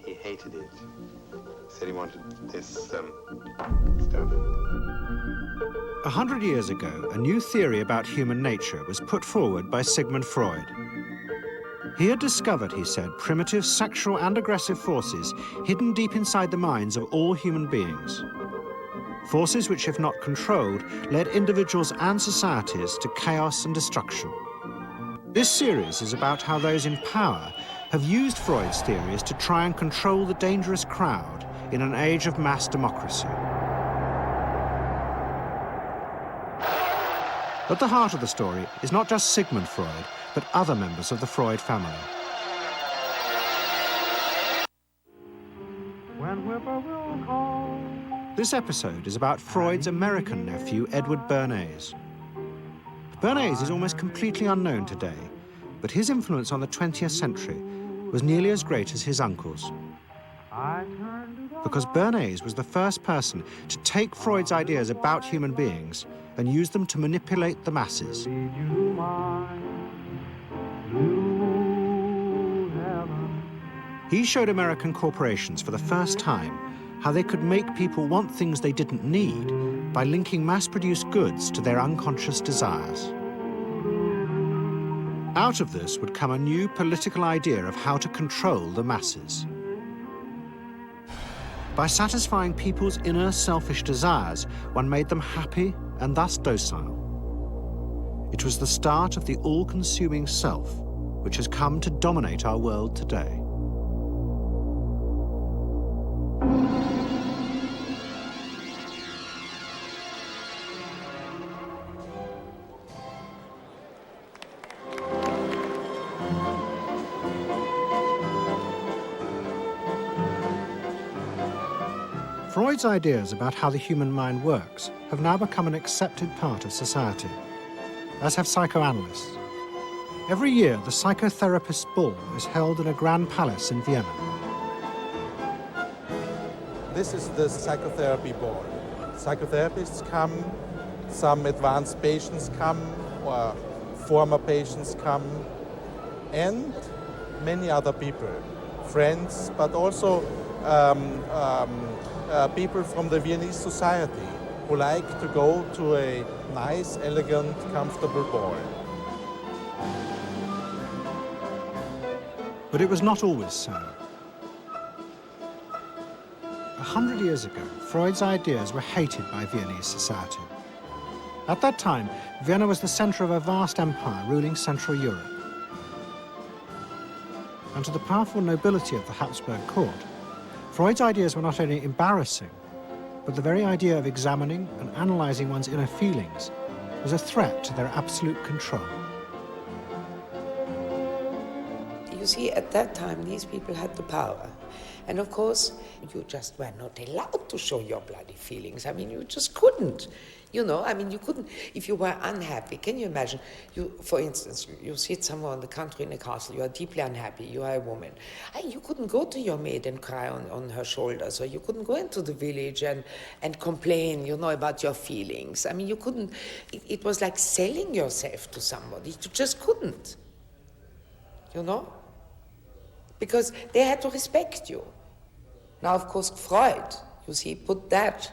He hated it. Said he wanted this stuff. 100 years ago, a new theory about human nature was put forward by Sigmund Freud. He had discovered, he said, primitive sexual and aggressive forces hidden deep inside the minds of all human beings. Forces which, if not controlled, led individuals and societies to chaos and destruction. This series is about how those in power have used Freud's theories to try and control the dangerous crowd in an age of mass democracy. At the heart of the story is not just Sigmund Freud, but other members of the Freud family. This episode is about Freud's American nephew, Edward Bernays. Bernays is almost completely unknown today, but his influence on the 20th century was nearly as great as his uncle's. Because Bernays was the first person to take Freud's ideas about human beings and use them to manipulate the masses. He showed American corporations for the first time how they could make people want things they didn't need by linking mass-produced goods to their unconscious desires. Out of this would come a new political idea of how to control the masses. By satisfying people's inner selfish desires, one made them happy and thus docile. It was the start of the all-consuming self, which has come to dominate our world today. Freud's ideas about how the human mind works have now become an accepted part of society, as have psychoanalysts. Every year, the psychotherapist's ball is held in a grand palace in Vienna. This is the psychotherapy ball. Psychotherapists come, some advanced patients come, or former patients come, and many other people, friends, but also people from the Viennese society who like to go to a nice, elegant, comfortable ball. But it was not always so. 100 years ago, Freud's ideas were hated by Viennese society. At that time, Vienna was the center of a vast empire ruling Central Europe. And to the powerful nobility of the Habsburg court, Freud's ideas were not only embarrassing, but the very idea of examining and analyzing one's inner feelings was a threat to their absolute control. You see, at that time, these people had the power. And of course, you just were not allowed to show your bloody feelings. I mean, you just couldn't. You know, I mean, you couldn't, if you were unhappy. Can you imagine, you, for instance, you sit somewhere in the country in a castle, you are deeply unhappy, you are a woman. You couldn't go to your maid and cry on her shoulders, or you couldn't go into the village and complain, you know, about your feelings. I mean, you couldn't, it was like selling yourself to somebody. You just couldn't, you know, because they had to respect you. Now, of course, Freud, you see, put that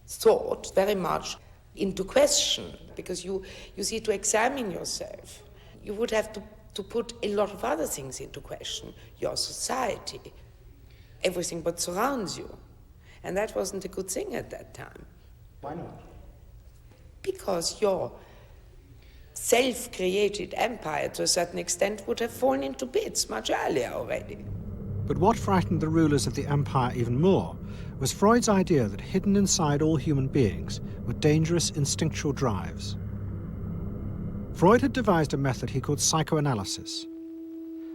thought very much into question, because you see, to examine yourself, you would have to put a lot of other things into question, your society, everything what surrounds you. And that wasn't a good thing at that time. Why not? Because your self-created empire, to a certain extent, would have fallen into bits much earlier already. But what frightened the rulers of the empire even more was Freud's idea that hidden inside all human beings were dangerous instinctual drives. Freud had devised a method he called psychoanalysis.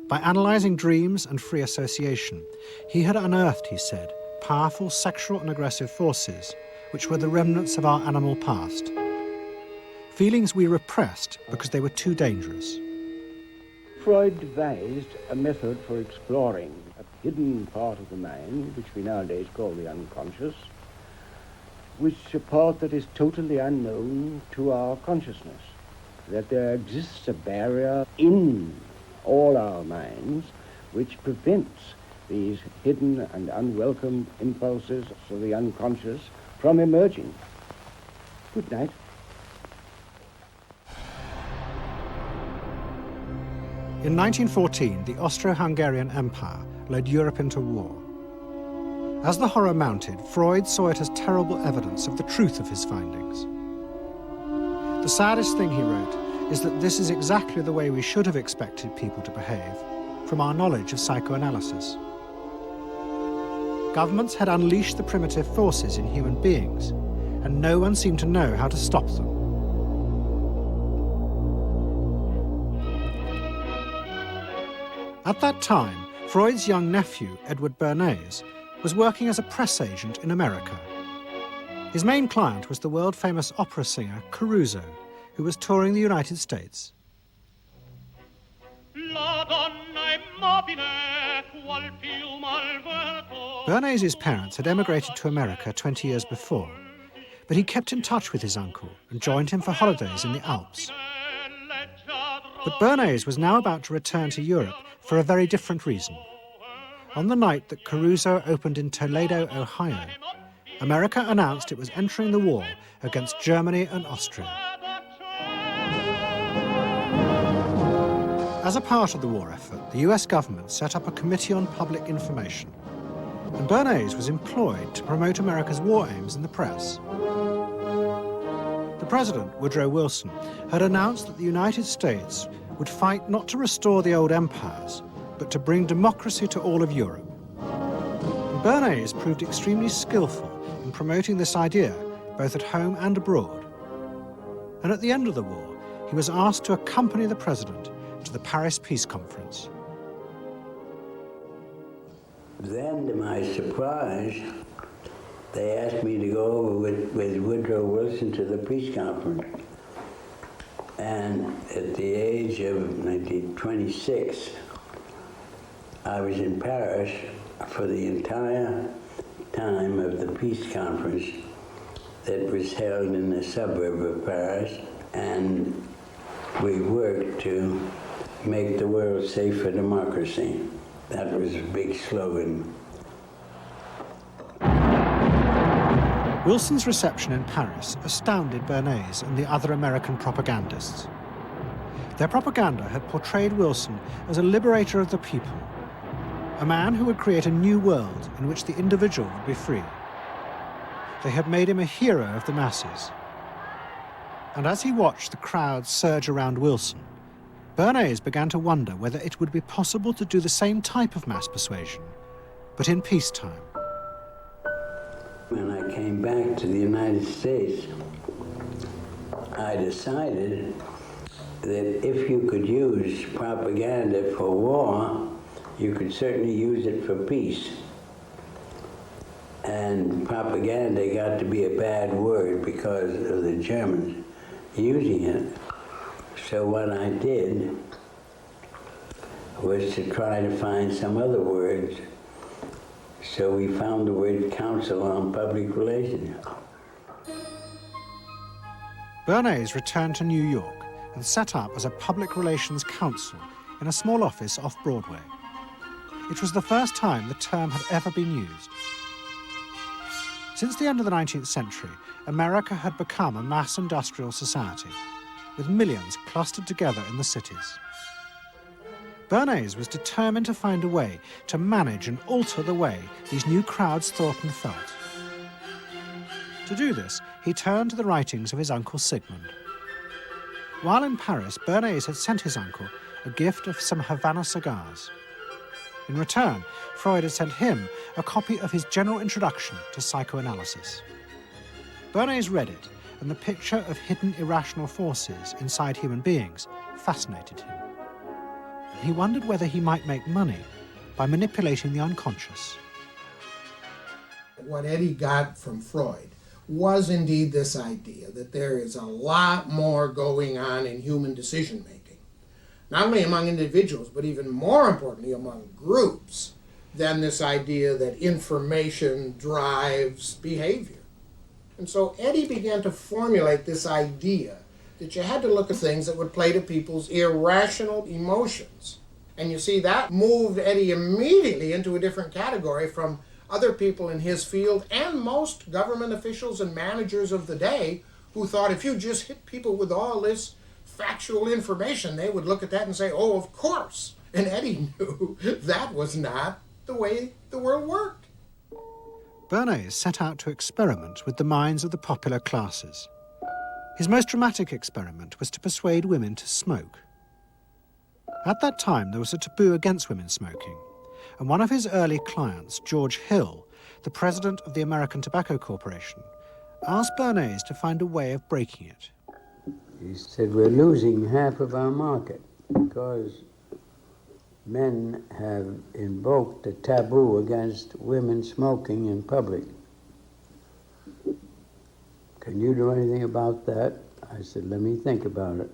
By analyzing dreams and free association, he had unearthed, he said, powerful sexual and aggressive forces, which were the remnants of our animal past. Feelings we repressed because they were too dangerous. Freud devised a method for exploring a hidden part of the mind, which we nowadays call the unconscious, which is a part that is totally unknown to our consciousness, that there exists a barrier in all our minds which prevents these hidden and unwelcome impulses of the unconscious from emerging. Good night. In 1914, the Austro-Hungarian Empire led Europe into war. As the horror mounted, Freud saw it as terrible evidence of the truth of his findings. The saddest thing, he wrote, is that this is exactly the way we should have expected people to behave, from our knowledge of psychoanalysis. Governments had unleashed the primitive forces in human beings, and no one seemed to know how to stop them. At that time, Freud's young nephew, Edward Bernays, was working as a press agent in America. His main client was the world-famous opera singer Caruso, who was touring the United States. Bernays' parents had emigrated to America 20 years before, but he kept in touch with his uncle and joined him for holidays in the Alps. But Bernays was now about to return to Europe for a very different reason. On the night that Caruso opened in Toledo, Ohio, America announced it was entering the war against Germany and Austria. As a part of the war effort, the US government set up a Committee on Public Information, and Bernays was employed to promote America's war aims in the press. The president, Woodrow Wilson, had announced that the United States would fight not to restore the old empires, but to bring democracy to all of Europe. And Bernays proved extremely skillful in promoting this idea, both at home and abroad. And at the end of the war, he was asked to accompany the president to the Paris Peace Conference. Then, to my surprise, they asked me to go over with Woodrow Wilson to the peace conference. And at the age of 26, I was in Paris for the entire time of the peace conference that was held in the suburb of Paris, and we worked to make the world safe for democracy. That was a big slogan. Wilson's reception in Paris astounded Bernays and the other American propagandists. Their propaganda had portrayed Wilson as a liberator of the people, a man who would create a new world in which the individual would be free. They had made him a hero of the masses. And as he watched the crowds surge around Wilson, Bernays began to wonder whether it would be possible to do the same type of mass persuasion, but in peacetime. When I came back to the United States, I decided that if you could use propaganda for war, you could certainly use it for peace. And propaganda got to be a bad word because of the Germans using it. So what I did was to try to find some other words. So we found the word Council on Public Relations. Bernays returned to New York and set up as a public relations counsel in a small office off Broadway. It was the first time the term had ever been used. Since the end of the 19th century, America had become a mass industrial society, with millions clustered together in the cities. Bernays was determined to find a way to manage and alter the way these new crowds thought and felt. To do this, he turned to the writings of his uncle Sigmund. While in Paris, Bernays had sent his uncle a gift of some Havana cigars. In return, Freud had sent him a copy of his general introduction to psychoanalysis. Bernays read it, and the picture of hidden irrational forces inside human beings fascinated him. He wondered whether he might make money by manipulating the unconscious. What Eddie got from Freud was indeed this idea that there is a lot more going on in human decision-making, not only among individuals, but even more importantly among groups, than this idea that information drives behavior. And so Eddie began to formulate this idea that you had to look at things that would play to people's irrational emotions And you see, that moved Eddie immediately into a different category from other people in his field and most government officials and managers of the day who thought if you just hit people with all this factual information, they would look at that and say, oh, of course. And Eddie knew that was not the way the world worked. Bernays set out to experiment with the minds of the popular classes. His most dramatic experiment was to persuade women to smoke. At that time, there was a taboo against women smoking, and one of his early clients, George Hill, the president of the American Tobacco Corporation, asked Bernays to find a way of breaking it. He said, we're losing half of our market because men have invoked a taboo against women smoking in public. Can you do anything about that? I said, let me think about it.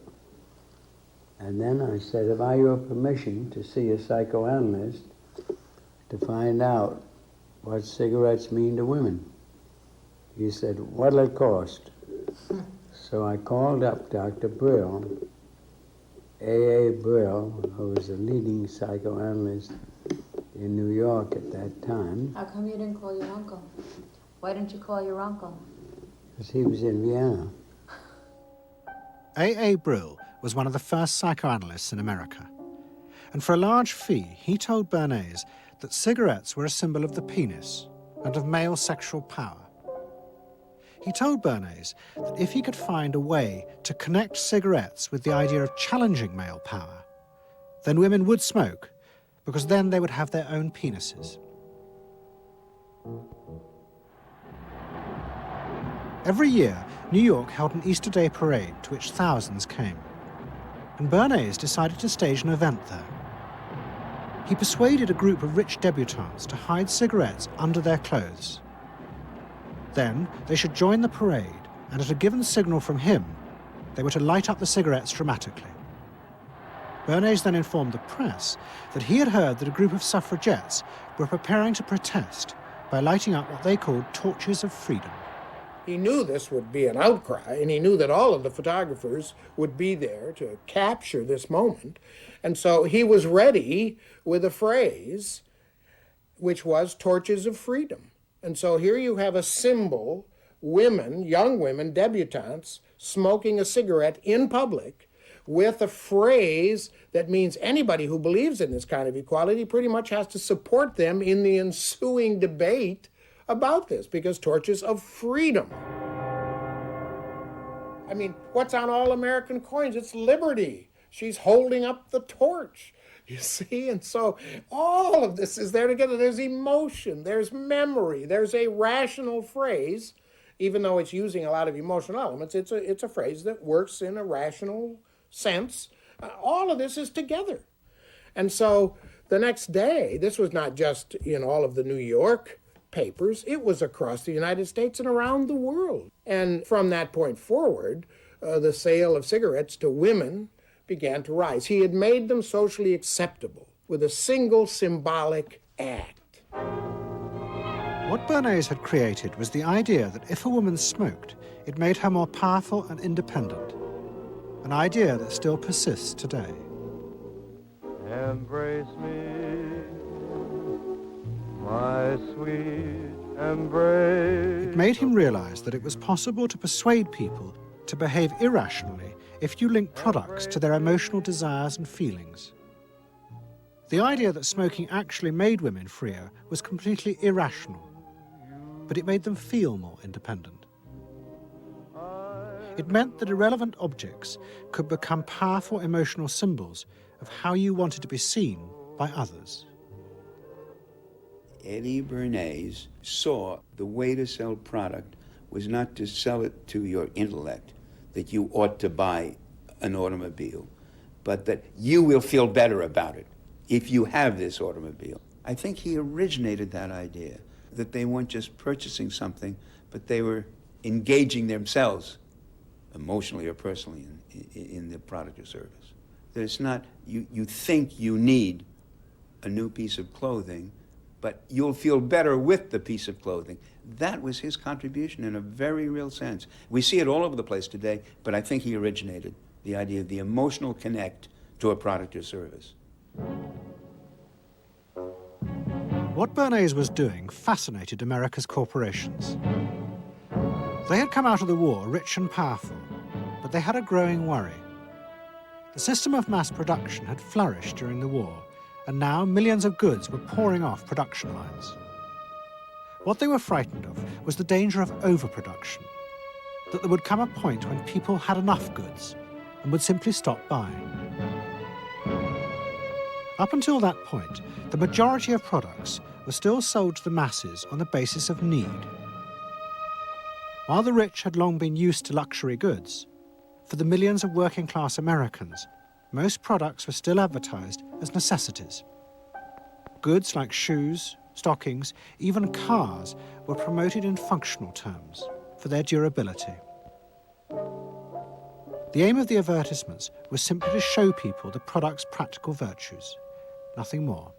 And then I said, have I your permission to see a psychoanalyst to find out what cigarettes mean to women? He said, what'll it cost? So I called up Dr. Brill, A.A. Brill, who was a leading psychoanalyst in New York at that time. How come you didn't call your uncle? Why didn't you call your uncle? Because he was in Vienna. A.A. Brill was one of the first psychoanalysts in America. And for a large fee, he told Bernays that cigarettes were a symbol of the penis and of male sexual power. He told Bernays that if he could find a way to connect cigarettes with the idea of challenging male power, then women would smoke, because then they would have their own penises. Every year, New York held an Easter Day parade to which thousands came, and Bernays decided to stage an event there. He persuaded a group of rich debutantes to hide cigarettes under their clothes. Then they should join the parade, and at a given signal from him, they were to light up the cigarettes dramatically. Bernays then informed the press that he had heard that a group of suffragettes were preparing to protest by lighting up what they called torches of freedom. He knew this would be an outcry, and he knew that all of the photographers would be there to capture this moment. And so he was ready with a phrase, which was torches of freedom. And so here you have a symbol, women, young women, debutantes, smoking a cigarette in public with a phrase that means anybody who believes in this kind of equality pretty much has to support them in the ensuing debate about this, because torches of freedom. I mean, what's on all American coins? It's liberty. She's holding up the torch, you see? And so all of this is there together. There's emotion, there's memory, there's a rational phrase, even though it's using a lot of emotional elements, it's a phrase that works in a rational sense. All of this is together. And so the next day, this was not just in all of the New York papers, it was across the United States and around the world. And from that point forward, the sale of cigarettes to women began to rise. He had made them socially acceptable with a single symbolic act. What Bernays had created was the idea that if a woman smoked, it made her more powerful and independent, an idea that still persists today. Embrace me, my sweet embrace. It made him realize that it was possible to persuade people to behave irrationally if you link products to their emotional desires and feelings. The idea that smoking actually made women freer was completely irrational, but it made them feel more independent. It meant that irrelevant objects could become powerful emotional symbols of how you wanted to be seen by others. Eddie Bernays saw the way to sell product was not to sell it to your intellect, that you ought to buy an automobile, but that you will feel better about it if you have this automobile. I think he originated that idea, that they weren't just purchasing something, but they were engaging themselves emotionally or personally in the product or service. That it's not, you think you need a new piece of clothing, but you'll feel better with the piece of clothing. That was his contribution in a very real sense. We see it all over the place today, but I think he originated the idea of the emotional connect to a product or service. What Bernays was doing fascinated America's corporations. They had come out of the war rich and powerful, but they had a growing worry. The system of mass production had flourished during the war, and now millions of goods were pouring off production lines. What they were frightened of was the danger of overproduction, that there would come a point when people had enough goods and would simply stop buying. Up until that point, the majority of products were still sold to the masses on the basis of need. While the rich had long been used to luxury goods, for the millions of working-class Americans, most products were still advertised as necessities. Goods like shoes, stockings, even cars were promoted in functional terms for their durability. The aim of the advertisements was simply to show people the product's practical virtues, nothing more.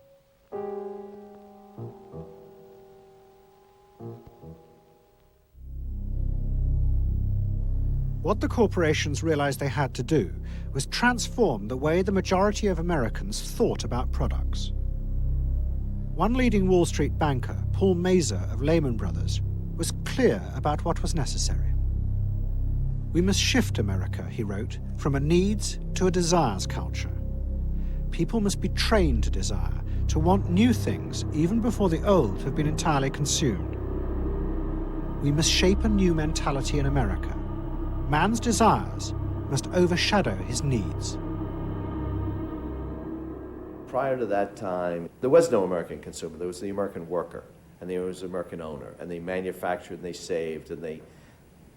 What the corporations realized they had to do was transform the way the majority of Americans thought about products. One leading Wall Street banker, Paul Mazur of Lehman Brothers, was clear about what was necessary. We must shift America, he wrote, from a needs to a desires culture. People must be trained to desire, to want new things even before the old have been entirely consumed. We must shape a new mentality in America. Man's desires must overshadow his needs. Prior to that time, there was no American consumer. There was the American worker, and there was the American owner, and they manufactured and they saved and they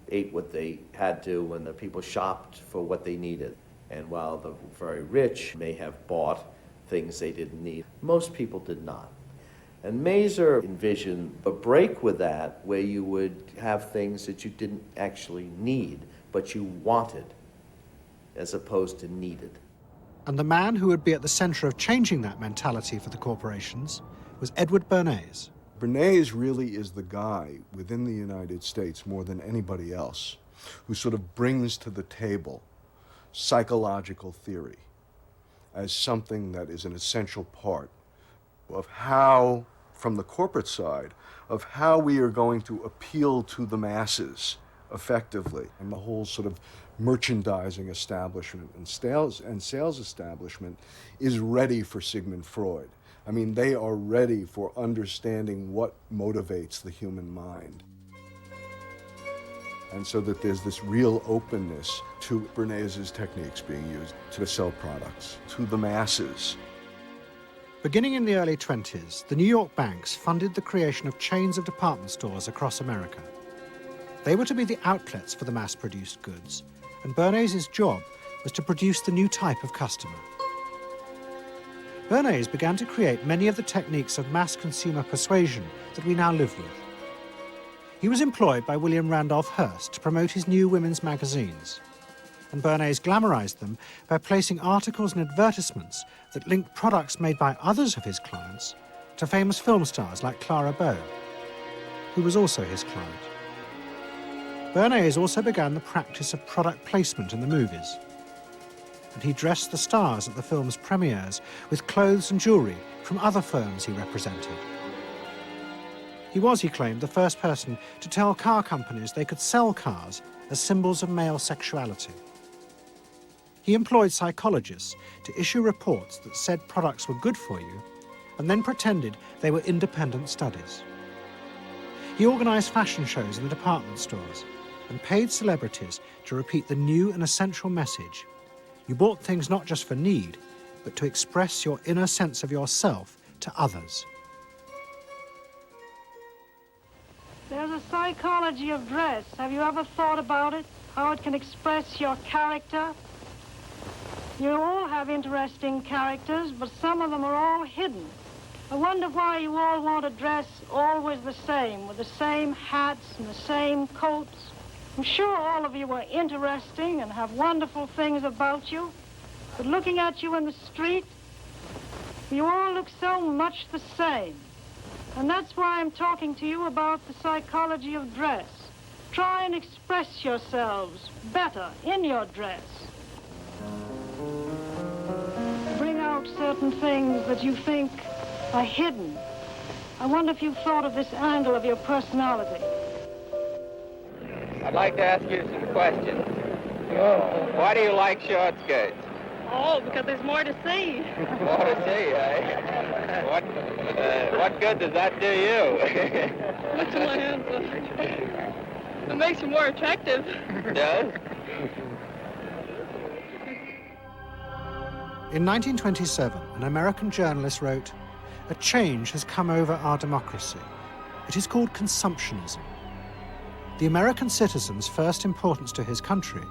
ate what they had to, and the people shopped for what they needed. And while the very rich may have bought things they didn't need, most people did not. And Mazur envisioned a break with that, where you would have things that you didn't actually need, but you wanted, as opposed to needed. And the man who would be at the center of changing that mentality for the corporations was Edward Bernays. Bernays really is the guy within the United States, more than anybody else, who sort of brings to the table psychological theory as something that is an essential part of how, from the corporate side, of how we are going to appeal to the masses effectively. And the whole sort of merchandising establishment and sales establishment is ready for Sigmund Freud. I mean, they are ready for understanding what motivates the human mind. And so that there's this real openness to Bernays' techniques being used to sell products to the masses. Beginning in the early 20s, the New York banks funded the creation of chains of department stores across America. They were to be the outlets for the mass-produced goods, and Bernays' job was to produce the new type of customer. Bernays began to create many of the techniques of mass consumer persuasion that we now live with. He was employed by William Randolph Hearst to promote his new women's magazines, and Bernays glamorized them by placing articles and advertisements that linked products made by others of his clients to famous film stars like Clara Bow, who was also his client. Bernays also began the practice of product placement in the movies, and he dressed the stars at the film's premieres with clothes and jewelry from other firms he represented. He was, he claimed, the first person to tell car companies they could sell cars as symbols of male sexuality. He employed psychologists to issue reports that said products were good for you and then pretended they were independent studies. He organized fashion shows in the department stores and paid celebrities to repeat the new and essential message: you bought things not just for need, but to express your inner sense of yourself to others. There's a psychology of dress. Have you ever thought about it? How it can express your character? You all have interesting characters, but some of them are all hidden. I wonder why you all want to dress always the same, with the same hats and the same coats. I'm sure all of you are interesting and have wonderful things about you, but looking at you in the street, you all look so much the same. And that's why I'm talking to you about the psychology of dress. Try and express yourselves better in your dress. Bring out certain things that you think are hidden. I wonder if you've thought of this angle of your personality. I'd like to ask you some questions. Why do you like short skirts? Oh, because there's more to see. More to see, eh? What good does that do you? What's my answer? It makes you more attractive. It does? In 1927, an American journalist wrote, "A change has come over our democracy. It is called consumptionism. The American citizen's first importance to his country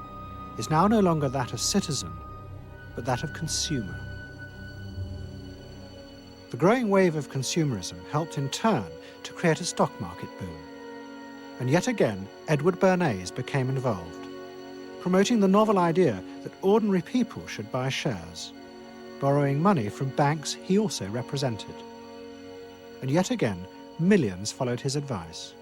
is now no longer that of citizen, but that of consumer." The growing wave of consumerism helped in turn to create a stock market boom. And yet again, Edward Bernays became involved, promoting the novel idea that ordinary people should buy shares, borrowing money from banks he also represented. And yet again, millions followed his advice.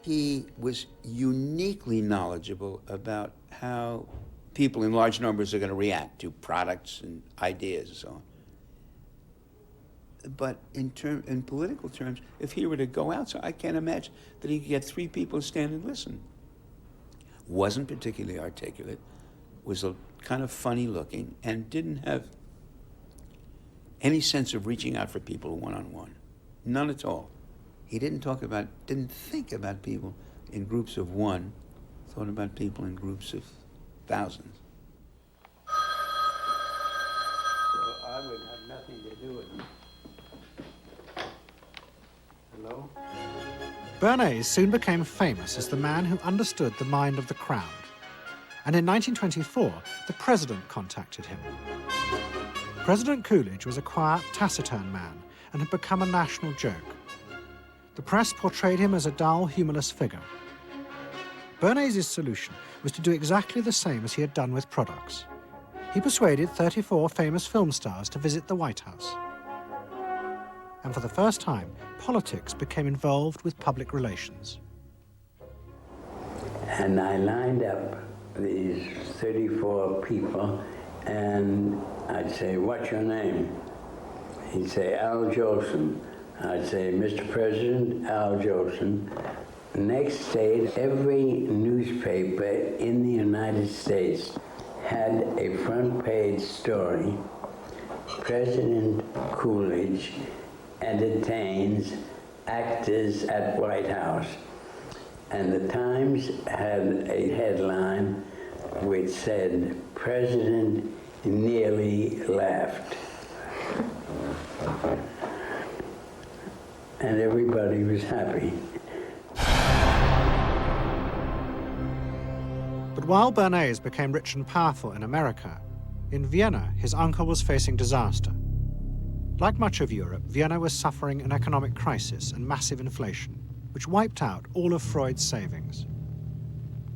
He was uniquely knowledgeable about how people in large numbers are going to react to products and ideas and so on. But in political terms, if he were to go out, so I can't imagine that he could get 3 people to stand and listen. Wasn't particularly articulate, was a kind of funny looking, and didn't have any sense of reaching out for people one-on-one. None at all. He didn't think about people in groups of one, thought about people in groups of thousands. So I would have nothing to do with it. Hello? Bernays soon became famous as the man who understood the mind of the crowd. And in 1924, the president contacted him. President Coolidge was a quiet, taciturn man and had become a national joke. The press portrayed him as a dull, humorless figure. Bernays' solution was to do exactly the same as he had done with products. He persuaded 34 famous film stars to visit the White House. And for the first time, politics became involved with public relations. And I lined up these 34 people, and I'd say, "What's your name?" He'd say, "Al Jolson." I'd say, "Mr. President, Al Jolson." Next day, every newspaper in the United States had a front page story. President Coolidge entertains actors at White House. And the Times had a headline which said, "President nearly laughed." And everybody was happy. But while Bernays became rich and powerful in America, in Vienna, his uncle was facing disaster. Like much of Europe, Vienna was suffering an economic crisis and massive inflation, which wiped out all of Freud's savings.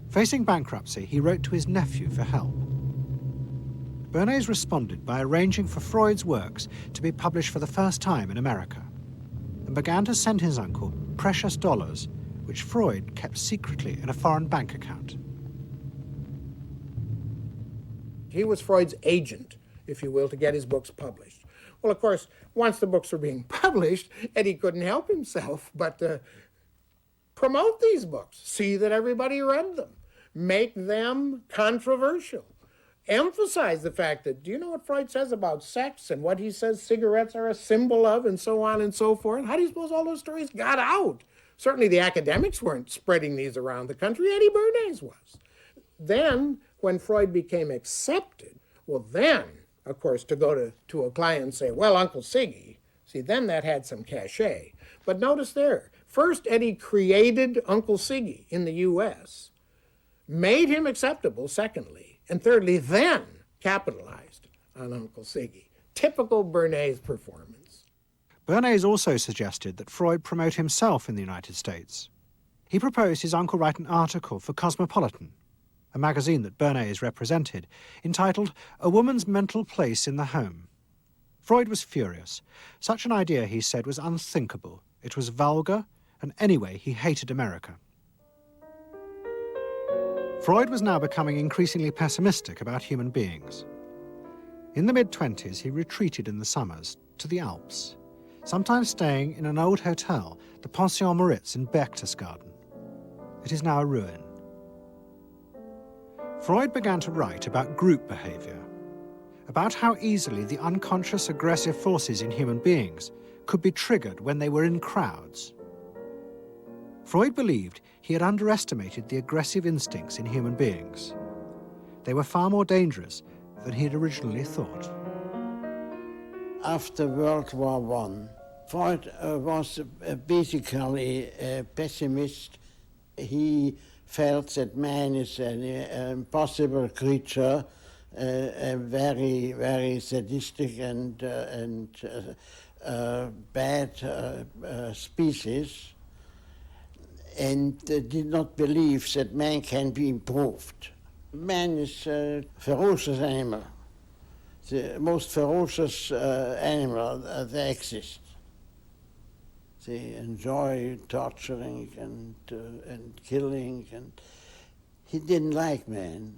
Facing bankruptcy, he wrote to his nephew for help. Bernays responded by arranging for Freud's works to be published for the first time in America, and began to send his uncle precious dollars, which Freud kept secretly in a foreign bank account. He was Freud's agent, if you will, to get his books published. Well, of course, once the books were being published, Eddie couldn't help himself but promote these books, see that everybody read them, make them controversial, emphasize the fact that, do you know what Freud says about sex and what he says cigarettes are a symbol of and so on and so forth? How do you suppose all those stories got out? Certainly the academics weren't spreading these around the country. Eddie Bernays was. Then, when Freud became accepted, well then, of course, to go to a client and say, "Well, Uncle Siggy," see, then that had some cachet. But notice there, first Eddie created Uncle Siggy in the U.S., made him acceptable, secondly, and thirdly, then capitalized on Uncle Siggy. Typical Bernays performance. Bernays also suggested that Freud promote himself in the United States. He proposed his uncle write an article for Cosmopolitan, a magazine that Bernays represented, entitled "A Woman's Mental Place in the Home." Freud was furious. Such an idea, he said, was unthinkable. It was vulgar, and anyway, he hated America. Freud was now becoming increasingly pessimistic about human beings. In the mid-20s, he retreated in the summers to the Alps, sometimes staying in an old hotel, the Pension Moritz in Berchtesgaden. It is now a ruin. Freud began to write about group behavior, about how easily the unconscious aggressive forces in human beings could be triggered when they were in crowds. Freud believed he had underestimated the aggressive instincts in human beings. They were far more dangerous than he had originally thought. After World War I, Freud was basically a pessimist. He felt that man is an impossible creature, a very, very sadistic and bad species, and did not believe that man can be improved. Man is a ferocious animal, the most ferocious animal that exists. They enjoy torturing and killing, and he didn't like man.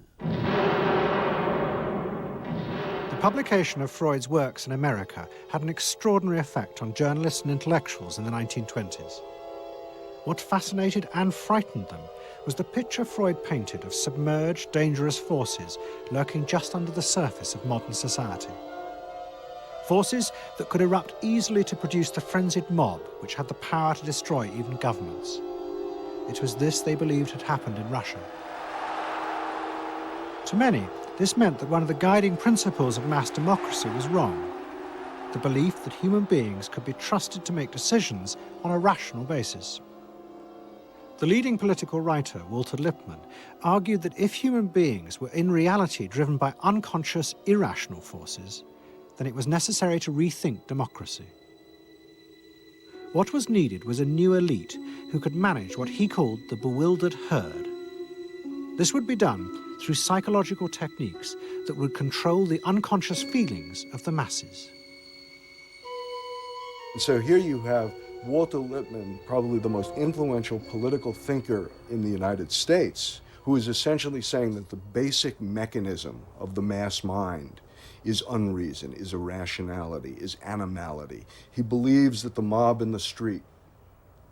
The publication of Freud's works in America had an extraordinary effect on journalists and intellectuals in the 1920s. What fascinated and frightened them was the picture Freud painted of submerged, dangerous forces lurking just under the surface of modern society. Forces that could erupt easily to produce the frenzied mob which had the power to destroy even governments. It was this they believed had happened in Russia. To many, this meant that one of the guiding principles of mass democracy was wrong, the belief that human beings could be trusted to make decisions on a rational basis. The leading political writer, Walter Lippmann, argued that if human beings were in reality driven by unconscious, irrational forces, then it was necessary to rethink democracy. What was needed was a new elite who could manage what he called the bewildered herd. This would be done through psychological techniques that would control the unconscious feelings of the masses. So here you have Walter Lippmann, probably the most influential political thinker in the United States, who is essentially saying that the basic mechanism of the mass mind is unreason, is irrationality, is animality. He believes that the mob in the street,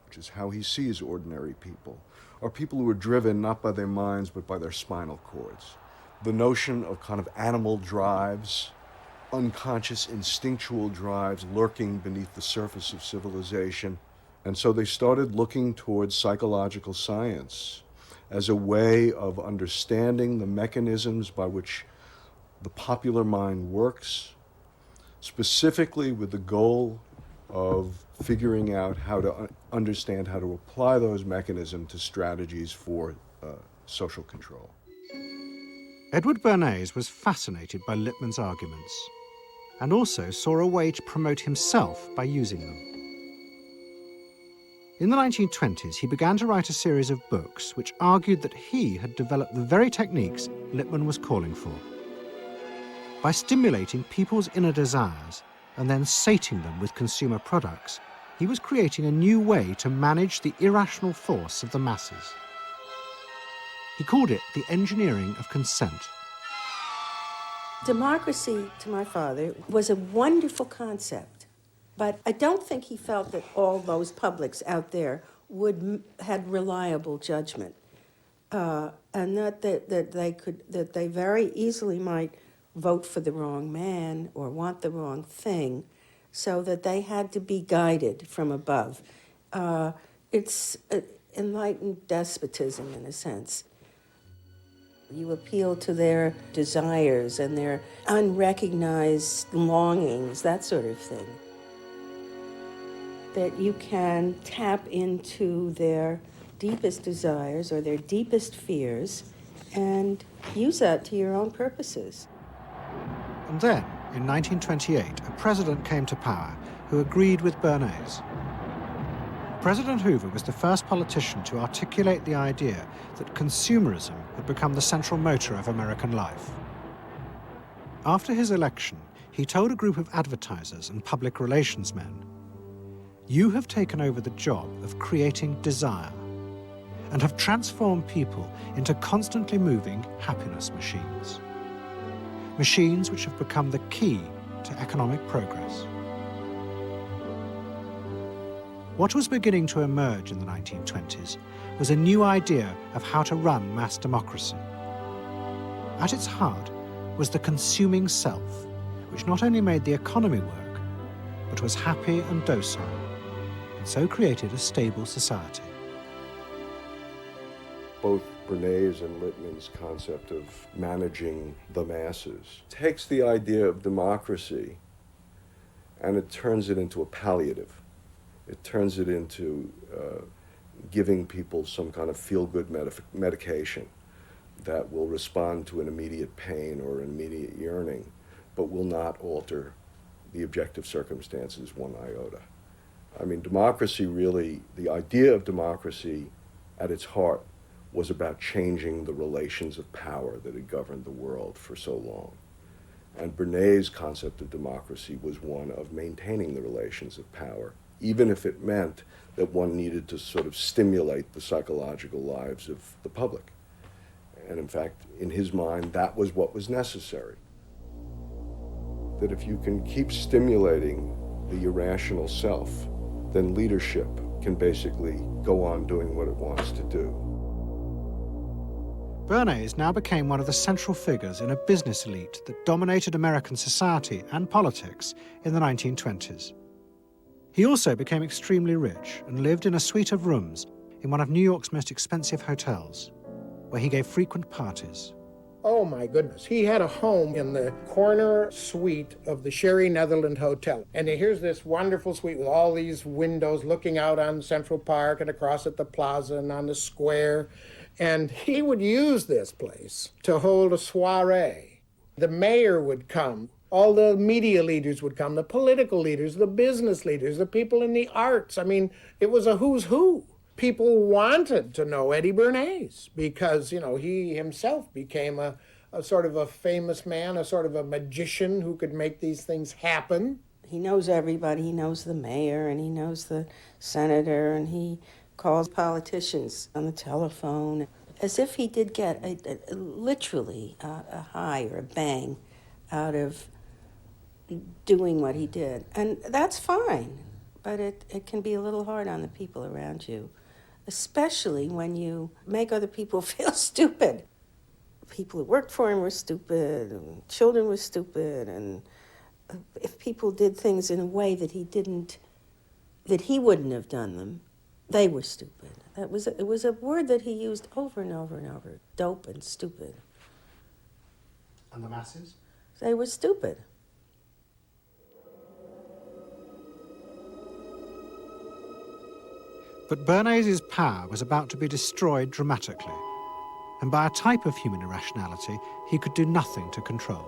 which is how he sees ordinary people, are people who are driven not by their minds but by their spinal cords. The notion of kind of animal drives, unconscious instinctual drives lurking beneath the surface of civilization. And so they started looking towards psychological science as a way of understanding the mechanisms by which the popular mind works, specifically with the goal of figuring out how to understand how to apply those mechanisms to strategies for social control. Edward Bernays was fascinated by Lippmann's arguments and also saw a way to promote himself by using them. In the 1920s, he began to write a series of books which argued that he had developed the very techniques Lippmann was calling for. By stimulating people's inner desires and then sating them with consumer products, he was creating a new way to manage the irrational force of the masses. He called it the engineering of consent. Democracy, to my father, was a wonderful concept, but I don't think he felt that all those publics out there had reliable judgment, and not that they very easily might vote for the wrong man or want the wrong thing, so that they had to be guided from above. It's enlightened despotism in a sense. You appeal to their desires and their unrecognized longings, that sort of thing. That you can tap into their deepest desires or their deepest fears and use that to your own purposes. And then, in 1928, a president came to power who agreed with Bernays. President Hoover was the first politician to articulate the idea that consumerism had become the central motor of American life. After his election, he told a group of advertisers and public relations men, "You have taken over the job of creating desire and have transformed people into constantly moving happiness machines. Machines which have become the key to economic progress." What was beginning to emerge in the 1920s was a new idea of how to run mass democracy. At its heart was the consuming self, which not only made the economy work, but was happy and docile, and so created a stable society. Both Bernays and Littman's concept of managing the masses takes the idea of democracy and it turns it into a palliative. It turns it into giving people some kind of feel-good medication that will respond to an immediate pain or an immediate yearning, but will not alter the objective circumstances one iota. I mean, democracy really, the idea of democracy at its heart was about changing the relations of power that had governed the world for so long. And Bernays' concept of democracy was one of maintaining the relations of power, even if it meant that one needed to sort of stimulate the psychological lives of the public. And in fact, in his mind, that was what was necessary. That if you can keep stimulating the irrational self, then leadership can basically go on doing what it wants to do. Bernays now became one of the central figures in a business elite that dominated American society and politics in the 1920s. He also became extremely rich and lived in a suite of rooms in one of New York's most expensive hotels, where he gave frequent parties. Oh my goodness. He had a home in the corner suite of the Sherry Netherland Hotel. And here's this wonderful suite with all these windows looking out on Central Park and across at the plaza and on the square. And he would use this place to hold a soiree. The mayor would come. All the media leaders would come, the political leaders, the business leaders, the people in the arts. I mean, it was a who's who. People wanted to know Eddie Bernays because, you know, he himself became a sort of a famous man, a sort of a magician who could make these things happen. He knows everybody. He knows the mayor and he knows the senator and he calls politicians on the telephone, as if he did get literally a high or a bang out of doing what he did. And that's fine, but it can be a little hard on the people around you, especially when you make other people feel stupid. People who worked for him were stupid, and children were stupid, and if people did things in a way that he wouldn't have done them, they were stupid. It was a word that he used over and over and over, dope and stupid. And the masses? They were stupid. But Bernays' power was about to be destroyed dramatically, and by a type of human irrationality he could do nothing to control.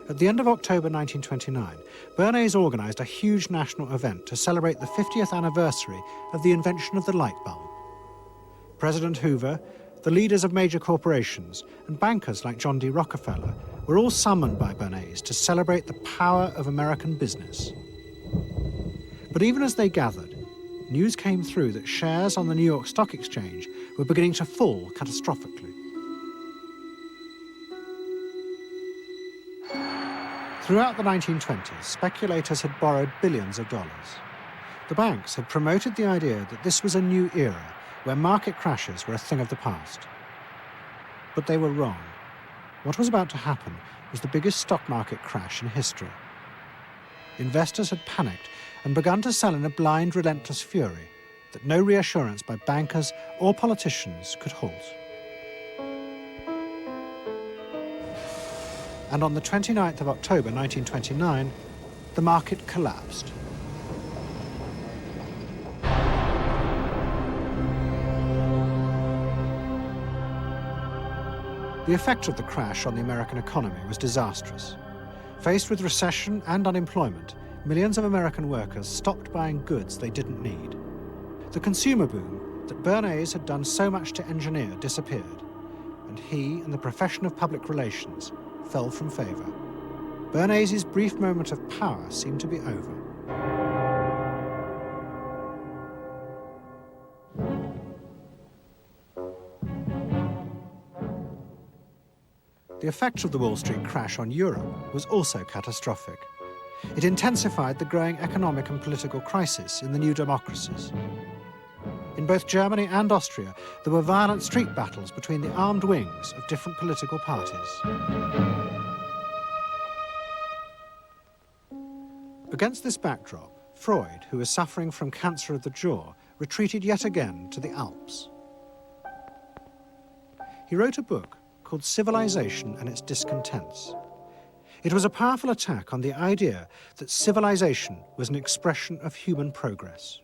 At the end of October 1929, Bernays organised a huge national event to celebrate the 50th anniversary of the invention of the light bulb. President Hoover, the leaders of major corporations, and bankers like John D. Rockefeller were all summoned by Bernays to celebrate the power of American business. But even as they gathered, news came through that shares on the New York Stock Exchange were beginning to fall catastrophically. Throughout the 1920s, speculators had borrowed billions of dollars. The banks had promoted the idea that this was a new era where market crashes were a thing of the past. But they were wrong. What was about to happen was the biggest stock market crash in history. Investors had panicked and begun to sell in a blind, relentless fury that no reassurance by bankers or politicians could halt. And on the 29th of October 1929, the market collapsed. The effect of the crash on the American economy was disastrous. Faced with recession and unemployment, millions of American workers stopped buying goods they didn't need. The consumer boom that Bernays had done so much to engineer disappeared, and he and the profession of public relations fell from favour. Bernays' brief moment of power seemed to be over. The effect of the Wall Street crash on Europe was also catastrophic. It intensified the growing economic and political crisis in the new democracies. In both Germany and Austria, there were violent street battles between the armed wings of different political parties. Against this backdrop, Freud, who was suffering from cancer of the jaw, retreated yet again to the Alps. He wrote a book called Civilization and Its Discontents. It was a powerful attack on the idea that civilization was an expression of human progress.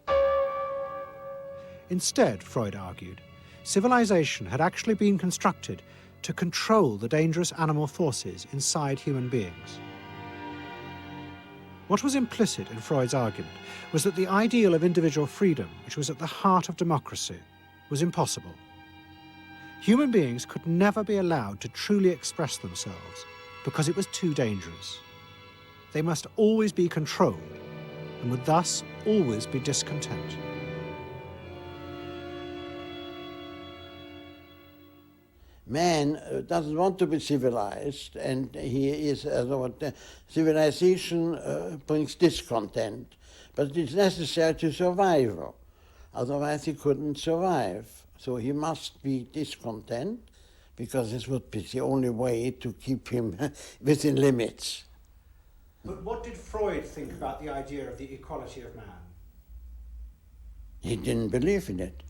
Instead, Freud argued, civilization had actually been constructed to control the dangerous animal forces inside human beings. What was implicit in Freud's argument was that the ideal of individual freedom, which was at the heart of democracy, was impossible. Human beings could never be allowed to truly express themselves because it was too dangerous. They must always be controlled and would thus always be discontent. Man doesn't want to be civilized, and he is civilization brings discontent, but it's necessary to survival. Otherwise he couldn't survive. So he must be discontent, because this would be the only way to keep him within limits. But what did Freud think about the idea of the equality of man? He didn't believe in it.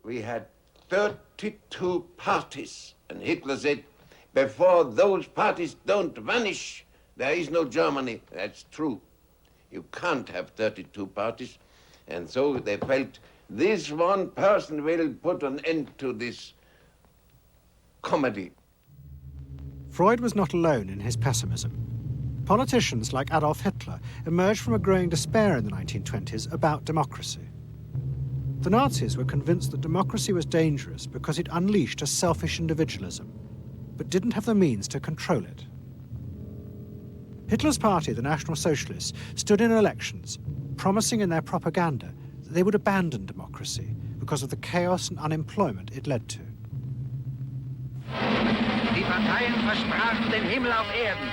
We had 32 parties, and Hitler said, before those parties don't vanish, there is no Germany. That's true. You can't have 32 parties, and so they felt this one person will put an end to this comedy. Freud was not alone in his pessimism. Politicians like Adolf Hitler emerged from a growing despair in the 1920s about democracy. The Nazis were convinced that democracy was dangerous because it unleashed a selfish individualism, but didn't have the means to control it. Hitler's party, the National Socialists, stood in elections, promising in their propaganda that they would abandon democracy because of the chaos and unemployment it led to. Die Parteien versprachen den Himmel auf Erden.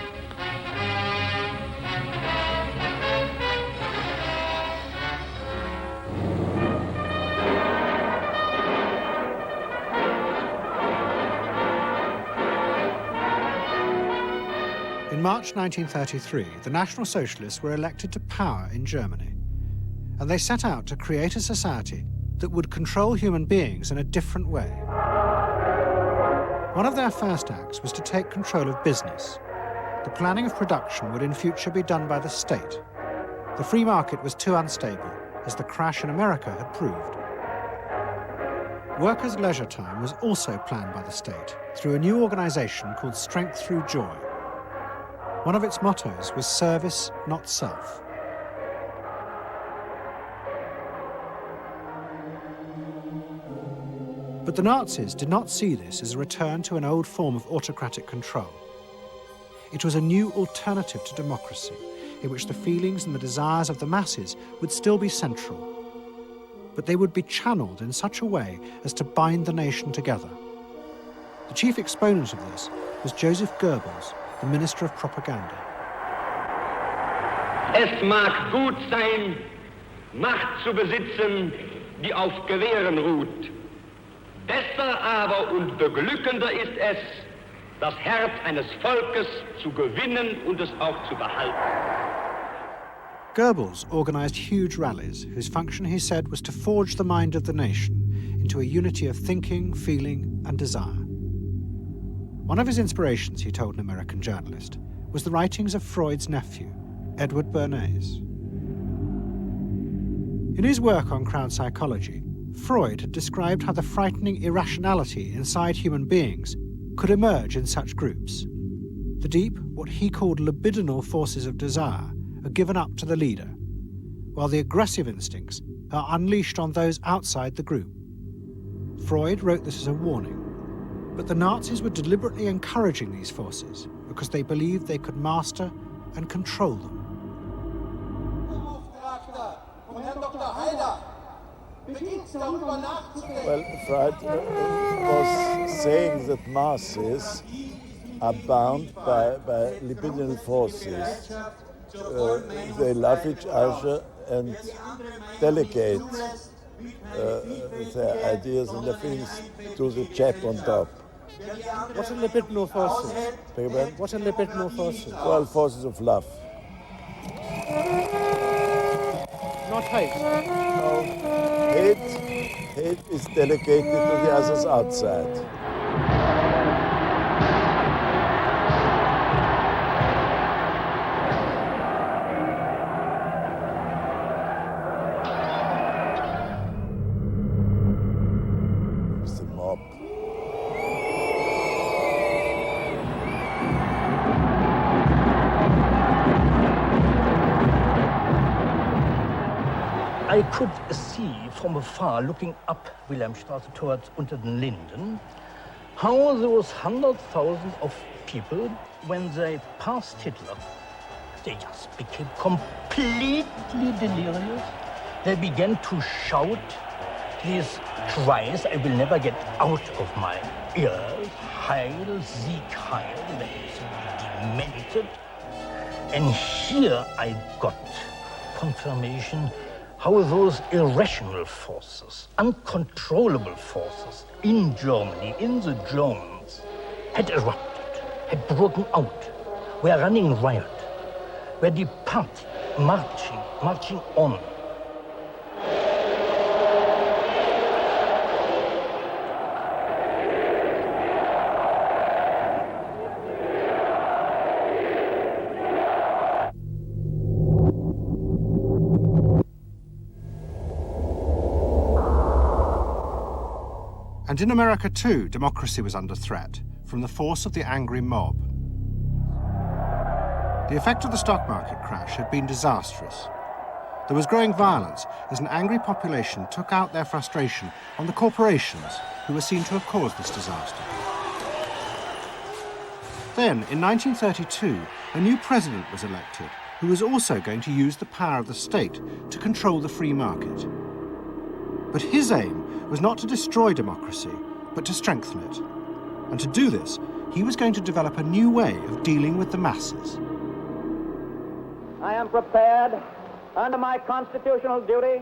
In March 1933, the National Socialists were elected to power in Germany, and they set out to create a society that would control human beings in a different way. One of their first acts was to take control of business. The planning of production would in future be done by the state. The free market was too unstable, as the crash in America had proved. Workers' leisure time was also planned by the state through a new organization called Strength Through Joy. One of its mottos was service, not self. But the Nazis did not see this as a return to an old form of autocratic control. It was a new alternative to democracy, in which the feelings and the desires of the masses would still be central, but they would be channeled in such a way as to bind the nation together. The chief exponent of this was Joseph Goebbels, the Minister of Propaganda. Es mag gut sein, Macht zu besitzen, die auf Gewehren ruht. Besser aber und beglückender ist es, das Herz eines Volkes zu gewinnen und es auch zu behalten. Goebbels organized huge rallies whose function, he said, was to forge the mind of the nation into a unity of thinking, feeling, and desire. One of his inspirations, he told an American journalist, was the writings of Freud's nephew, Edward Bernays. In his work on crowd psychology, Freud had described how the frightening irrationality inside human beings could emerge in such groups. The deep, what he called libidinal forces of desire, are given up to the leader, while the aggressive instincts are unleashed on those outside the group. Freud wrote this as a warning. But the Nazis were deliberately encouraging these forces because they believed they could master and control them. Well, Freud was saying that masses are bound by libidinal forces. They love each other and delegate their ideas and their feelings to the chap on top. What are libidinal forces? What are libidinal forces? Well, forces of love. Not hate? No. Hate is delegated to the others outside. I could see from afar, looking up Wilhelmstraße towards Unter den Linden, how those 100,000 of people, when they passed Hitler, they just became completely delirious. They began to shout these cries I will never get out of my ears. Heil, Sieg, Heil. They demented. And here I got confirmation how those irrational forces, uncontrollable forces in Germany, in the Germans, had erupted, had broken out, were running riot, were departing, marching on. And in America too, democracy was under threat from the force of the angry mob. The effect of the stock market crash had been disastrous. There was growing violence as an angry population took out their frustration on the corporations who were seen to have caused this disaster. Then, in 1932, a new president was elected who was also going to use the power of the state to control the free market. But his aim was not to destroy democracy, but to strengthen it. And to do this, he was going to develop a new way of dealing with the masses. I am prepared, under my constitutional duty,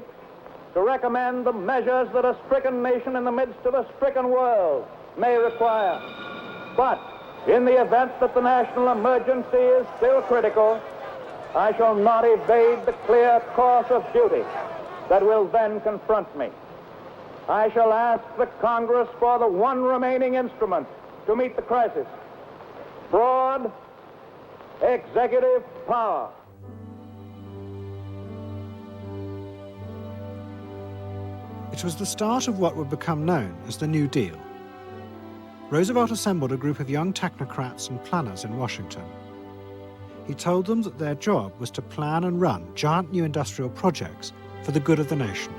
to recommend the measures that a stricken nation in the midst of a stricken world may require. But in the event that the national emergency is still critical, I shall not evade the clear course of duty that will then confront me. I shall ask the Congress for the one remaining instrument to meet the crisis: broad executive power. It was the start of what would become known as the New Deal. Roosevelt assembled a group of young technocrats and planners in Washington. He told them that their job was to plan and run giant new industrial projects for the good of the nation.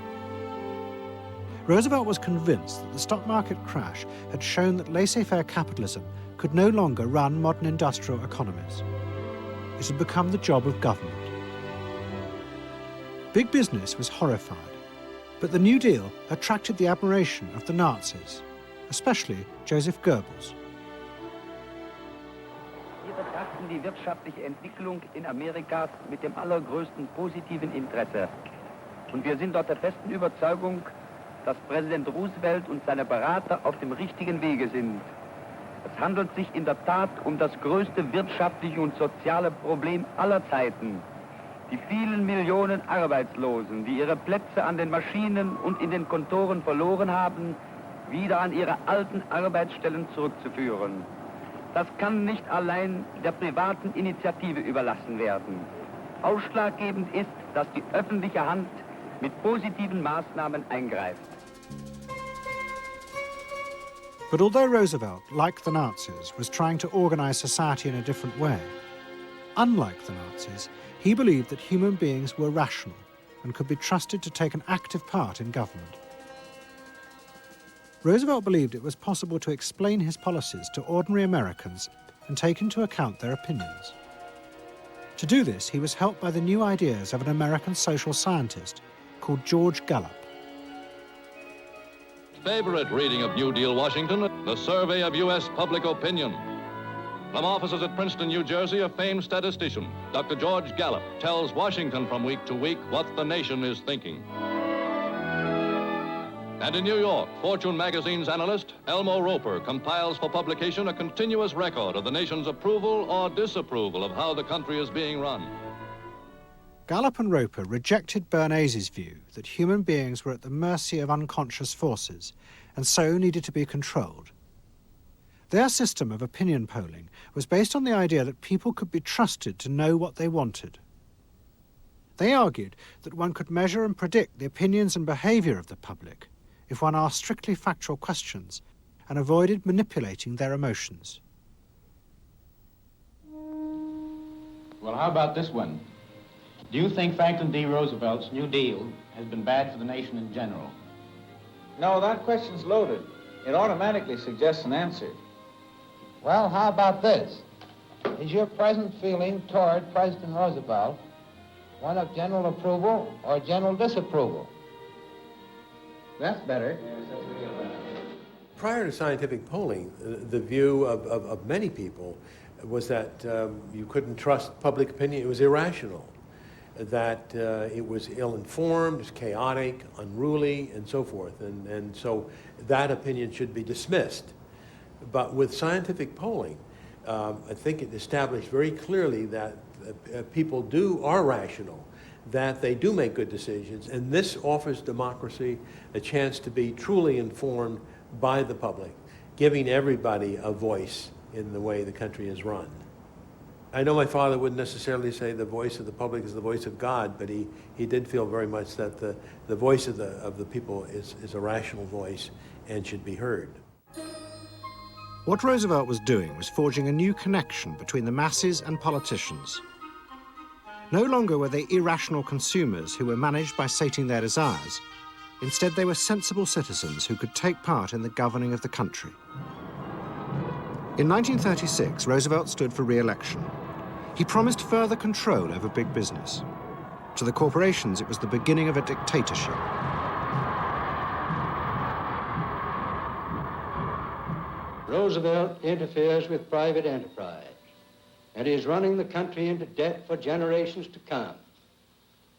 Roosevelt was convinced that the stock market crash had shown that laissez-faire capitalism could no longer run modern industrial economies. It had become the job of government. Big business was horrified, but the New Deal attracted the admiration of the Nazis, especially Joseph Goebbels. Wir betrachten die wirtschaftliche Entwicklung in Amerika mit dem allergrößten positiven Interesse. Und wir sind dort der festen Überzeugung, dass Präsident Roosevelt und seine Berater auf dem richtigen Wege sind. Es handelt sich in der Tat um das größte wirtschaftliche und soziale Problem aller Zeiten. Die vielen Millionen Arbeitslosen, die ihre Plätze an den Maschinen und in den Kontoren verloren haben, wieder an ihre alten Arbeitsstellen zurückzuführen. Das kann nicht allein der privaten Initiative überlassen werden. Ausschlaggebend ist, dass die öffentliche Hand mit positiven Maßnahmen eingreift. But although Roosevelt, like the Nazis, was trying to organize society in a different way, unlike the Nazis, he believed that human beings were rational and could be trusted to take an active part in government. Roosevelt believed it was possible to explain his policies to ordinary Americans and take into account their opinions. To do this, he was helped by the new ideas of an American social scientist called George Gallup. Favorite reading of New Deal Washington, the survey of U.S. public opinion. From offices at Princeton, New Jersey, a famed statistician, Dr. George Gallup, tells Washington from week to week what the nation is thinking. And in New York, Fortune magazine's analyst, Elmo Roper, compiles for publication a continuous record of the nation's approval or disapproval of how the country is being run. Gallup and Roper rejected Bernays' view that human beings were at the mercy of unconscious forces and so needed to be controlled. Their system of opinion polling was based on the idea that people could be trusted to know what they wanted. They argued that one could measure and predict the opinions and behaviour of the public if one asked strictly factual questions and avoided manipulating their emotions. Well, how about this one? Do you think Franklin D. Roosevelt's New Deal has been bad for the nation in general? No, that question's loaded. It automatically suggests an answer. Well, how about this? Is your present feeling toward President Roosevelt one of general approval or general disapproval? That's better. Prior to scientific polling, the view of many people was that you couldn't trust public opinion. It was irrational, that it was ill-informed, it was chaotic, unruly, and so forth. And so that opinion should be dismissed. But with scientific polling, I think it established very clearly that people are rational, that they do make good decisions, and this offers democracy a chance to be truly informed by the public, giving everybody a voice in the way the country is run. I know my father wouldn't necessarily say the voice of the public is the voice of God, but he did feel very much that the voice of the people is a rational voice and should be heard. What Roosevelt was doing was forging a new connection between the masses and politicians. No longer were they irrational consumers who were managed by sating their desires. Instead, they were sensible citizens who could take part in the governing of the country. In 1936, Roosevelt stood for re-election. He promised further control over big business. To the corporations, it was the beginning of a dictatorship. Roosevelt interferes with private enterprise and is running the country into debt for generations to come.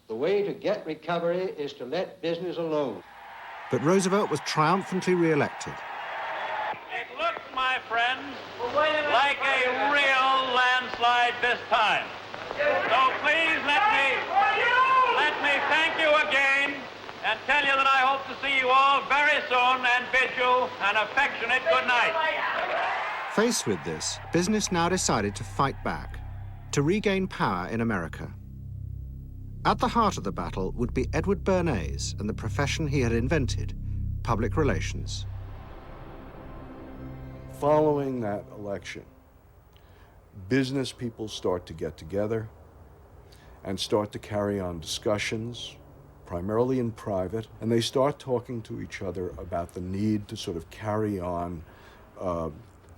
The way to get recovery is to let business alone. But Roosevelt was triumphantly re-elected. It looks, my friends, like a real landslide this time. So please let me thank you again and tell you that I hope to see you all very soon and bid you an affectionate good night. Faced with this, business now decided to fight back, to regain power in America. At the heart of the battle would be Edward Bernays and the profession he had invented, public relations. Following that election, business people start to get together and start to carry on discussions, primarily in private, and they start talking to each other about the need to sort of carry on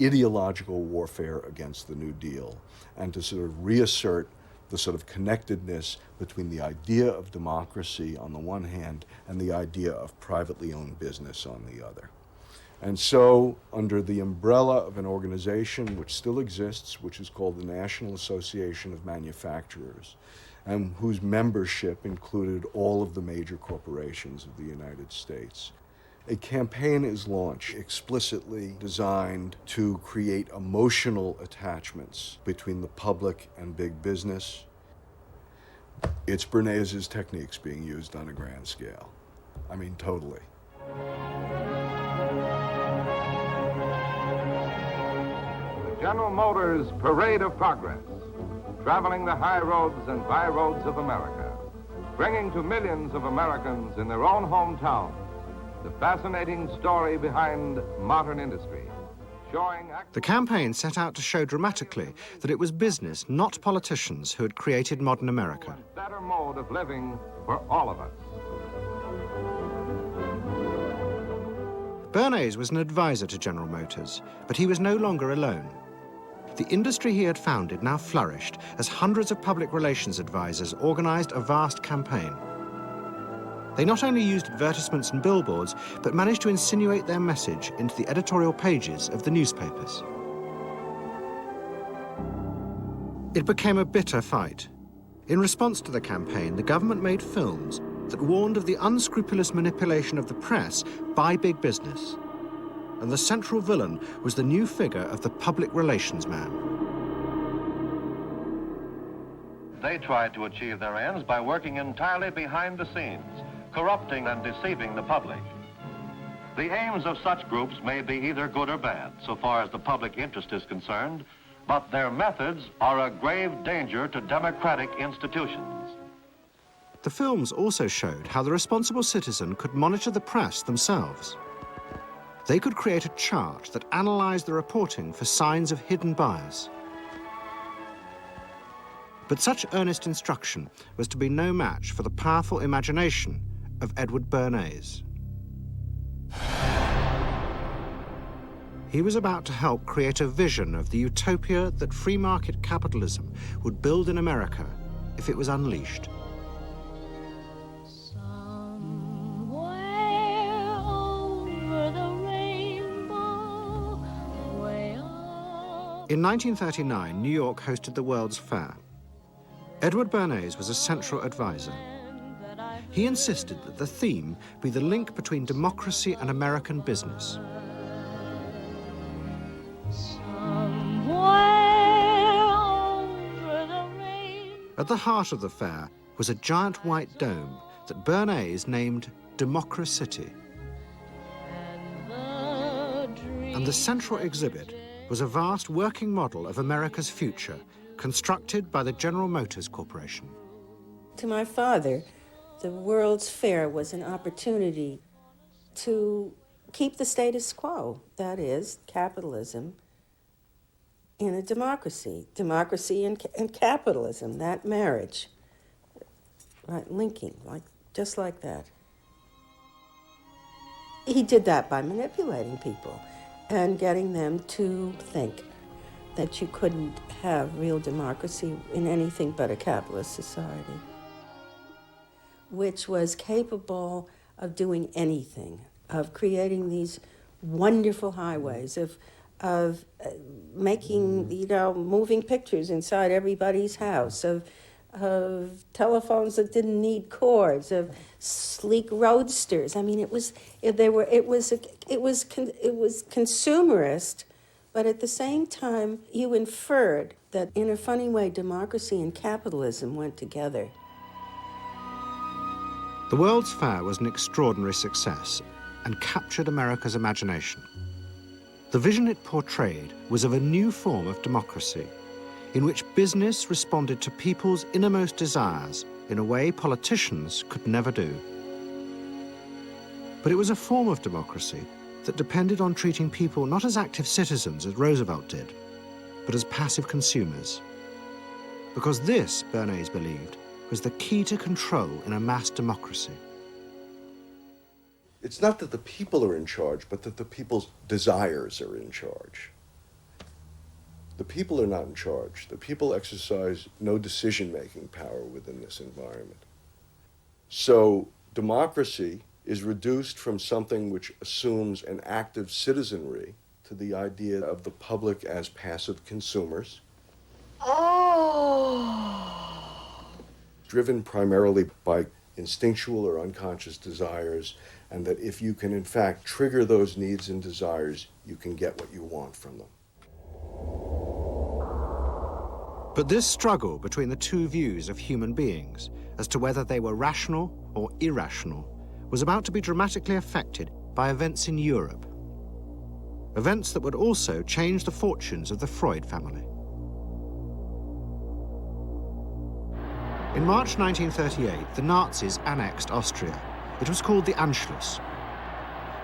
ideological warfare against the New Deal and to sort of reassert the sort of connectedness between the idea of democracy on the one hand and the idea of privately owned business on the other. And so, under the umbrella of an organization which still exists, which is called the National Association of Manufacturers, and whose membership included all of the major corporations of the United States, a campaign is launched explicitly designed to create emotional attachments between the public and big business. It's Bernays' techniques being used on a grand scale. I mean, totally. General Motors Parade of Progress, traveling the high roads and by roads of America, bringing to millions of Americans in their own hometown the fascinating story behind modern industry, showing... The campaign set out to show dramatically that it was business, not politicians, who had created modern America. Better mode of living for all of us. Bernays was an advisor to General Motors, but he was no longer alone. The industry he had founded now flourished as hundreds of public relations advisors organized a vast campaign. They not only used advertisements and billboards, but managed to insinuate their message into the editorial pages of the newspapers. It became a bitter fight. In response to the campaign, the government made films that warned of the unscrupulous manipulation of the press by big business. And the central villain was the new figure of the public relations man. They tried to achieve their ends by working entirely behind the scenes, corrupting and deceiving the public. The aims of such groups may be either good or bad, so far as the public interest is concerned, but their methods are a grave danger to democratic institutions. The films also showed how the responsible citizen could monitor the press themselves. They could create a chart that analyzed the reporting for signs of hidden bias. But such earnest instruction was to be no match for the powerful imagination of Edward Bernays. He was about to help create a vision of the utopia that free market capitalism would build in America if it was unleashed. In 1939, New York hosted the World's Fair. Edward Bernays was a central advisor. He insisted that the theme be the link between democracy and American business. At the heart of the fair was a giant white dome that Bernays named Democracity. And the central exhibit was a vast working model of America's future, constructed by the General Motors Corporation. To my father, the World's Fair was an opportunity to keep the status quo, that is, capitalism, in a democracy. Democracy and capitalism, that marriage, right, linking, just like that. He did that by manipulating people and getting them to think that you couldn't have real democracy in anything but a capitalist society, which was capable of doing anything, of creating these wonderful highways, of making, moving pictures inside everybody's house, of telephones that didn't need cords, of sleek roadsters. I mean, it was consumerist, but at the same time, you inferred that in a funny way, democracy and capitalism went together. The World's Fair was an extraordinary success and captured America's imagination. The vision it portrayed was of a new form of democracy, in which business responded to people's innermost desires in a way politicians could never do. But it was a form of democracy that depended on treating people not as active citizens, as Roosevelt did, but as passive consumers. Because this, Bernays believed, was the key to control in a mass democracy. It's not that the people are in charge, but that the people's desires are in charge. The people are not in charge. The people exercise no decision-making power within this environment. So democracy is reduced from something which assumes an active citizenry to the idea of the public as passive consumers. Driven primarily by instinctual or unconscious desires, and that if you can in fact trigger those needs and desires, you can get what you want from them. But this struggle between the two views of human beings as to whether they were rational or irrational was about to be dramatically affected by events in Europe. Events that would also change the fortunes of the Freud family. In March 1938, the Nazis annexed Austria. It was called the Anschluss.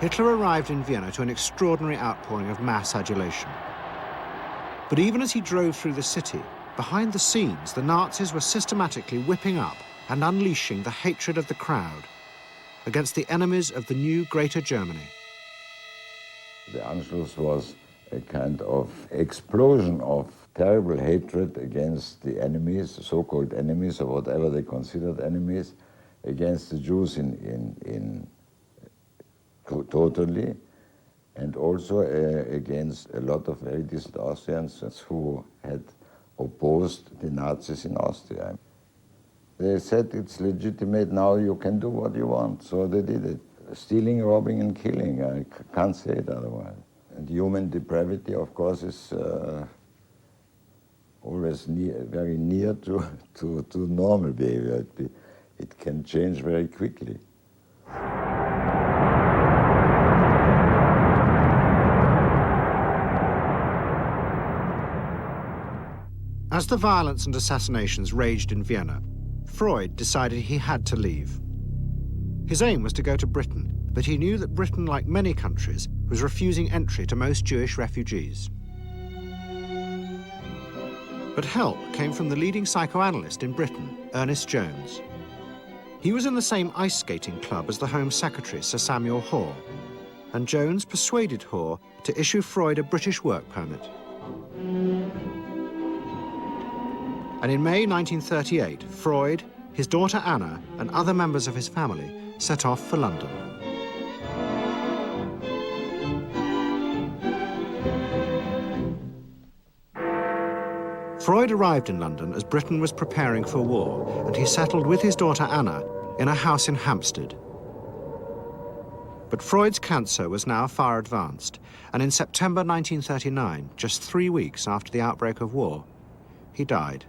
Hitler arrived in Vienna to an extraordinary outpouring of mass adulation. But even as he drove through the city, behind the scenes, the Nazis were systematically whipping up and unleashing the hatred of the crowd against the enemies of the new Greater Germany. The Anschluss was a kind of explosion of terrible hatred against the enemies, so-called enemies, or whatever they considered enemies, against the Jews totally, and also against a lot of very decent Austrians who had opposed the Nazis in Austria. They said it's legitimate, now you can do what you want, so they did it. Stealing, robbing and killing, I can't say it otherwise. And human depravity, of course, is always very near to normal behavior. It can change very quickly. As the violence and assassinations raged in Vienna, Freud decided he had to leave. His aim was to go to Britain, but he knew that Britain, like many countries, was refusing entry to most Jewish refugees. But help came from the leading psychoanalyst in Britain, Ernest Jones. He was in the same ice skating club as the Home Secretary, Sir Samuel Hoare, and Jones persuaded Hoare to issue Freud a British work permit. And in May 1938, Freud, his daughter Anna, and other members of his family set off for London. Freud arrived in London as Britain was preparing for war, and he settled with his daughter Anna in a house in Hampstead. But Freud's cancer was now far advanced, and in September 1939, just 3 weeks after the outbreak of war, he died.